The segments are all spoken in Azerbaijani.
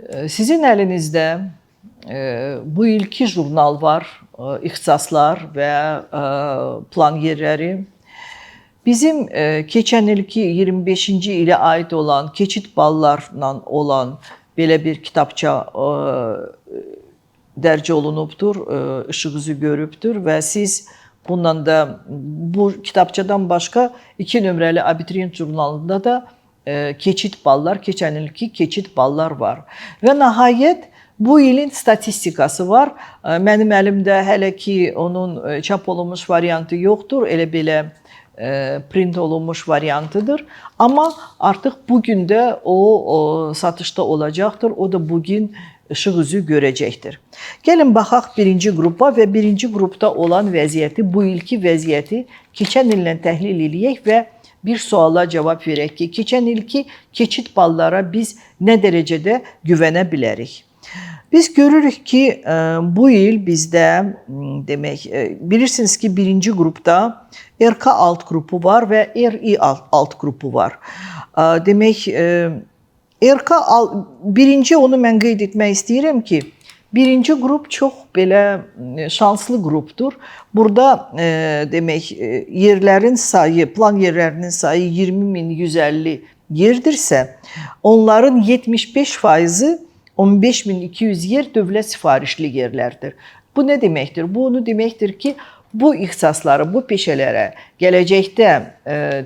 Sizin əlinizdə bu ilki jurnal var, ixtisaslar və plan yerləri. Bizim keçən ilki 25-ci ilə aid olan keçid ballarla olan belə bir kitabça dərc olunubdur, işıq üzü görübdür və siz bundan da bu kitabçadan başqa 2 nömrəli abituriyent jurnalında da keçid ballar, keçən ilki keçid ballar var. Və nəhayət bu ilin statistikası var. Mənim əlimdə hələ ki onun çap olunmuş variantı yoxdur, elə belə print olunmuş variantıdır. Amma artıq bugün də o satışda olacaqdır. O da bugün ışıq üzü görəcəkdir. Gəlin baxaq birinci qrupa və birinci qrupda olan vəziyyəti, bu ilki vəziyyəti keçən illə təhlil edək və bir suala cavab verək ki, keçən ilki keçid ballara biz nə dərəcədə güvənə bilərik? Biz görürük ki, bu il bizdə demək, bilirsiniz ki, birinci qrupda RK alt qrupu var və RI alt qrupu var. Demək, birinci onu mən qeyd etmək istəyirəm ki, birinci qrup çox belə şanslı qrupdur. Burada demək, yerlərin sayı, plan yerlərinin sayı 20.150 yerdirsə, onların 75%-i 15.200 yer dövlət sifarişli yerlərdir. Bu nə deməkdir? Bu onu deməkdir ki, bu ixtisasları, bu peşələrə gələcəkdə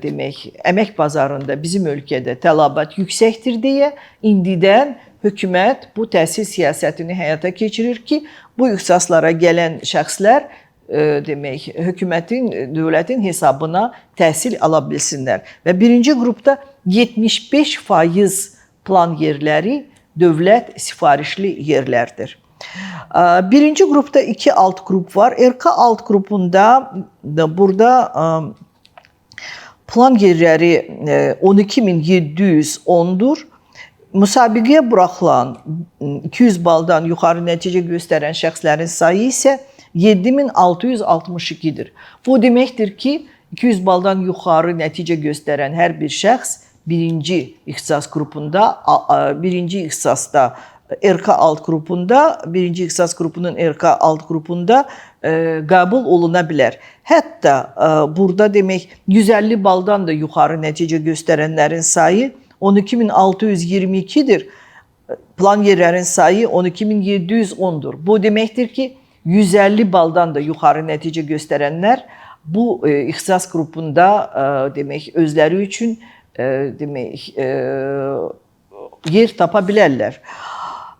demək, əmək bazarında bizim ölkədə tələbat yüksəkdir deyə indidən hökumət bu təhsil siyasətini həyata keçirir ki, bu ixtisaslara gələn şəxslər demək, hökumətin, dövlətin hesabına təhsil ala bilsinlər. Və birinci qrupda 75% plan yerləri dövlət sifarişli yerlərdir. Birinci qrupda 2 alt qrup var. RK alt qrupunda burada plan yerləri 12.710'dur. Müsabiqəyə buraxılan 200 baldan yuxarı nəticə göstərən şəxslərin sayı isə 7.662'dir. Bu deməkdir ki, 200 baldan yuxarı nəticə göstərən hər bir şəxs birinci ixtisas qrupunda, birinci ixtisasda RK alt qrupunda, birinci ixtisas qrupunun RK alt qrupunda qəbul oluna bilər. Hətta burada demək 150 baldan da yuxarı nəticə göstərənlərin sayı 12.622'dir. Plan yerlərin sayı 12.710'dur. Bu deməkdir ki, 150 baldan da yuxarı nəticə göstərənlər bu ixtisas qrupunda demək özləri üçün demək yer tapa bilərlər.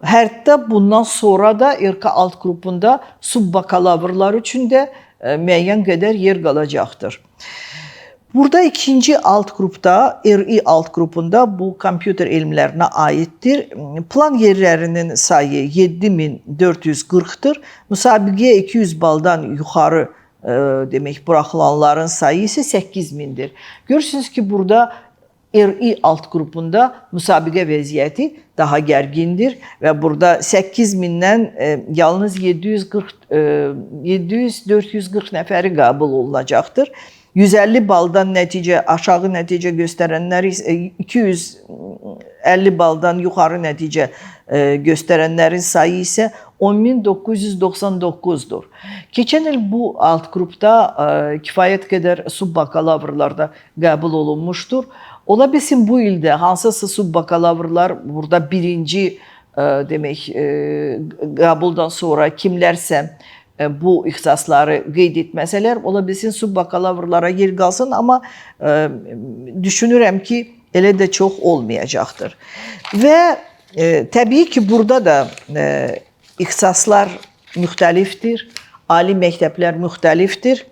Hətta bundan sonra da RK alt qrupunda subbakalavrlar üçün də müəyyən qədər yer qalacaqdır. Burada ikinci alt qrupda, RI alt qrupunda bu kompüter elmlərinə aiddir. Plan yerlərinin sayı 7.440'dır. Müsabiqəyə 200 baldan yuxarı demək buraxılanların sayı isə 8.000'dir. Görürsünüz ki, burada RI alt qrupunda müsabiqə vəziyyəti daha gərgindir və burada 8.000'dən yalnız 700-440 nəfəri qəbul olunacaqdır. 150 baldan aşağı nəticə göstərənlər isə 250 baldan yuxarı nəticə göstərənlərin sayı isə 10.999'dur. Keçən il bu alt qrupda kifayət qədər subbakalavrlarda qəbul olunmuşdur. Ola bilsin bu ildə hansısa subbakalavrlar burada birinci demək qəbuldan sonra kimlərsə bu ixtisasları qeyd etməsələr, ola bilsin subbakalavrlara yer qalsın, amma düşünürəm ki, elə də çox olmayacaqdır. Və təbii ki, burada da ixtisaslar müxtəlifdir, ali məktəblər müxtəlifdir.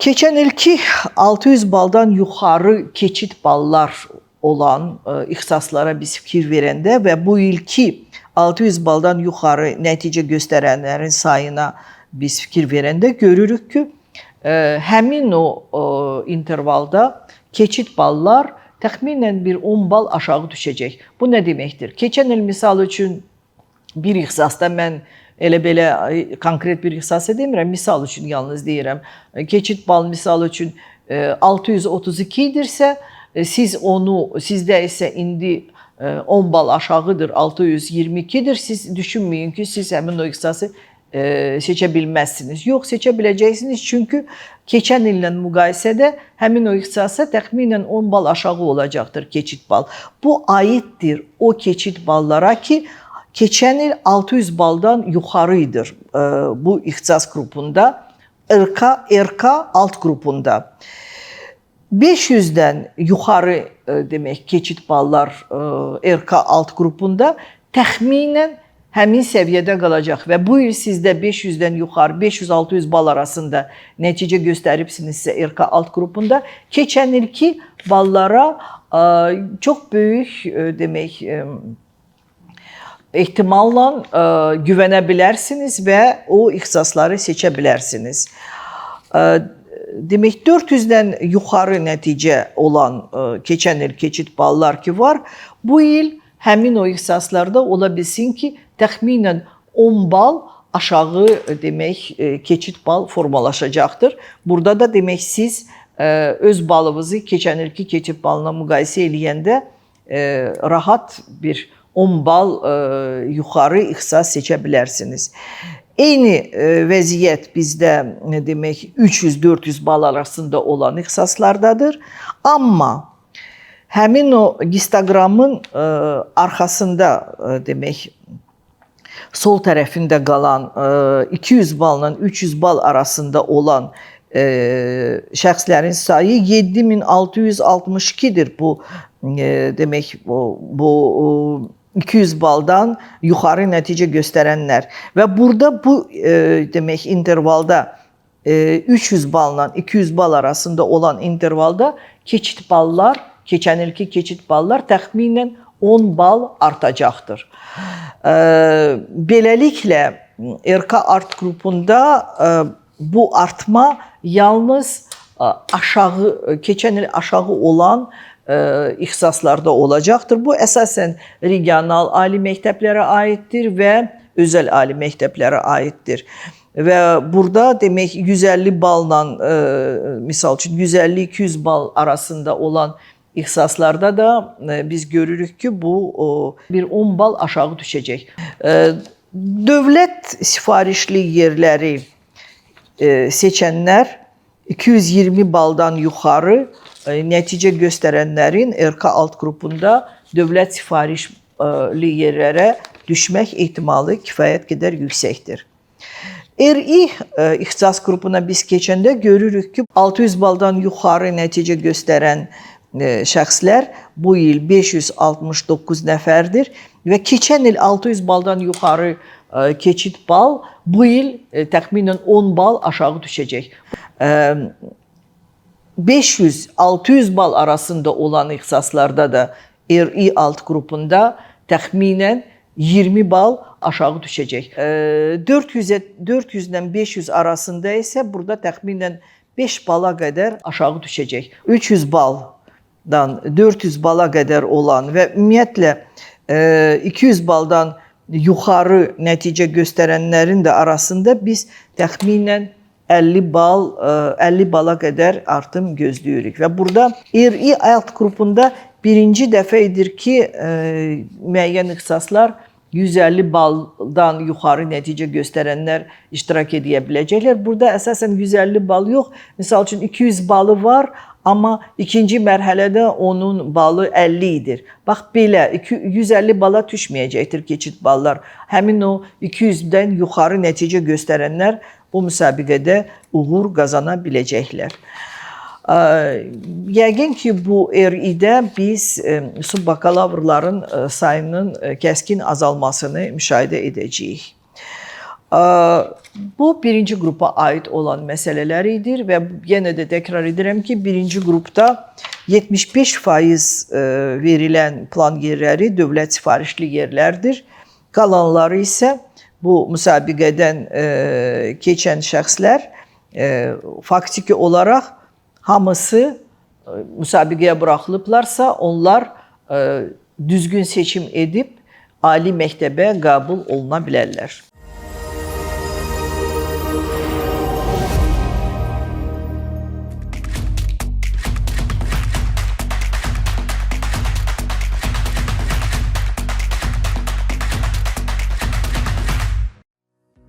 Keçən ilki 600 baldan yuxarı keçid ballar olan ixtisaslara biz fikir verəndə və bu ilki 600 baldan yuxarı nəticə göstərənlərin sayına biz fikir verəndə görürük ki, həmin o intervalda keçid ballar təxminən bir 10 bal aşağı düşəcək. Bu nə deməkdir? Keçən il misal üçün bir ixtisasda mən elə belə konkret bir ixtisas demirəm, misal üçün yalnız deyirəm. Keçid bal misal üçün 632 idirsə, sizdə isə indi 10 bal aşağıdır, 622'dir. Siz düşünməyin ki, siz həmin o ixtisası seçə bilməzsiniz. Yox, seçə biləcəksiniz, çünki keçən illə müqayisədə həmin o ixtisasa təxminən 10 bal aşağı olacaqdır keçid bal. Bu aiddir o keçid ballara ki, keçən il 600 baldan yuxarıdır bu ixtisas qrupunda, RK alt qrupunda. 500-dən yuxarı demək keçid ballar RK alt qrupunda təxminən həmin səviyyədə qalacaq və bu il sizdə 500-dən yuxarı 500-600 bal arasında nəticə göstəribsinizsə RK alt qrupunda, keçən ilki ballara çox böyük demək ehtimalla güvənə bilərsiniz və o ixtisasları seçə bilərsiniz. Demək 400-dən yuxarı nəticə olan keçən il keçid ballar ki var, bu il həmin o ixtisaslarda ola bilsin ki, təxminən 10 bal aşağı demək keçid bal formalaşacaqdır. Burada da demək siz öz balınızı keçən ilki keçid balına müqayisə eləyəndə rahat bir 10 bal yuxarı ixtisas seçə bilərsiniz. Eyni vəziyyət bizdə demək 300-400 bal arasında olan ixtisaslardadır. Amma həmin o histogramın arxasında demək sol tərəfində qalan 200 balla 300 bal arasında olan şəxslərin sayı 7662-dir. Bu demək bu 200 baldan yuxarı nəticə göstərənlər və burada bu demək intervalda 300 balla 200 bal arasında olan intervalda keçid ballar, keçən ilki keçid ballar təxminən 10 bal artacaqdır. Beləliklə RK art qrupunda bu artma yalnız aşağı, keçən il aşağı olan ixtisaslarda olacaqdır. Bu əsasən regional ali məktəblərə aiddir və özəl ali məktəblərə aiddir. Və burada demək 150 balla, misal üçün 150-200 bal arasında olan ixtisaslarda da biz görürük ki, bu bir 10 bal aşağı düşəcək. Dövlət sifarişli yerləri seçənlər 220 baldan yuxarı nəticə göstərənlərin RK alt qrupunda dövlət sifarişli yerlərə düşmək ehtimalı kifayət qədər yüksəkdir. RI ixtisas qrupuna biz keçəndə görürük ki, 600 baldan yuxarı nəticə göstərən şəxslər bu il 569 nəfərdir və keçən il 600 baldan yuxarı keçid bal bu il təxminən 10 bal aşağı düşəcək. 500-600 bal arasında olan ixtisaslarda da RI alt qrupunda təxminən 20 bal aşağı düşəcək. 400-dən 500 arasında isə burada təxminən 5 bala qədər aşağı düşəcək. 300 baldan 400 bala qədər olan və ümumiyyətlə 200 baldan yuxarı nəticə göstərənlərin də arasında biz təxminən 50 bala qədər artım gözləyirik. Və burada RI alt qrupunda birinci dəfə edir ki, müəyyən ixtisaslar 150 baldan yuxarı nəticə göstərənlər iştirak edə biləcəklər. Burada əsasən 150 bal yox, misal üçün 200 balı var, amma ikinci mərhələdə onun balı 50 idir. Bax belə 150 bala düşməyəcəkdir keçid ballar. Həmin o 200-dən yuxarı nəticə göstərənlər bu müsabiqədə uğur qazana biləcəklər. Yəqin ki, bu RI-də biz subbakalavrların sayının kəskin azalmasını müşahidə edəcəyik. Bu birinci qrupa aid olan məsələlər idi və yenə də təkrar edirəm ki, birinci qrupda 75% verilən plan yerləri dövlət sifarişli yerlərdir. Qalanları isə bu müsabiqədən keçən şəxslər faktiki olaraq hamısı müsabiqəyə buraxılıblarsa, onlar düzgün seçim edib ali məktəbə qəbul oluna bilərlər.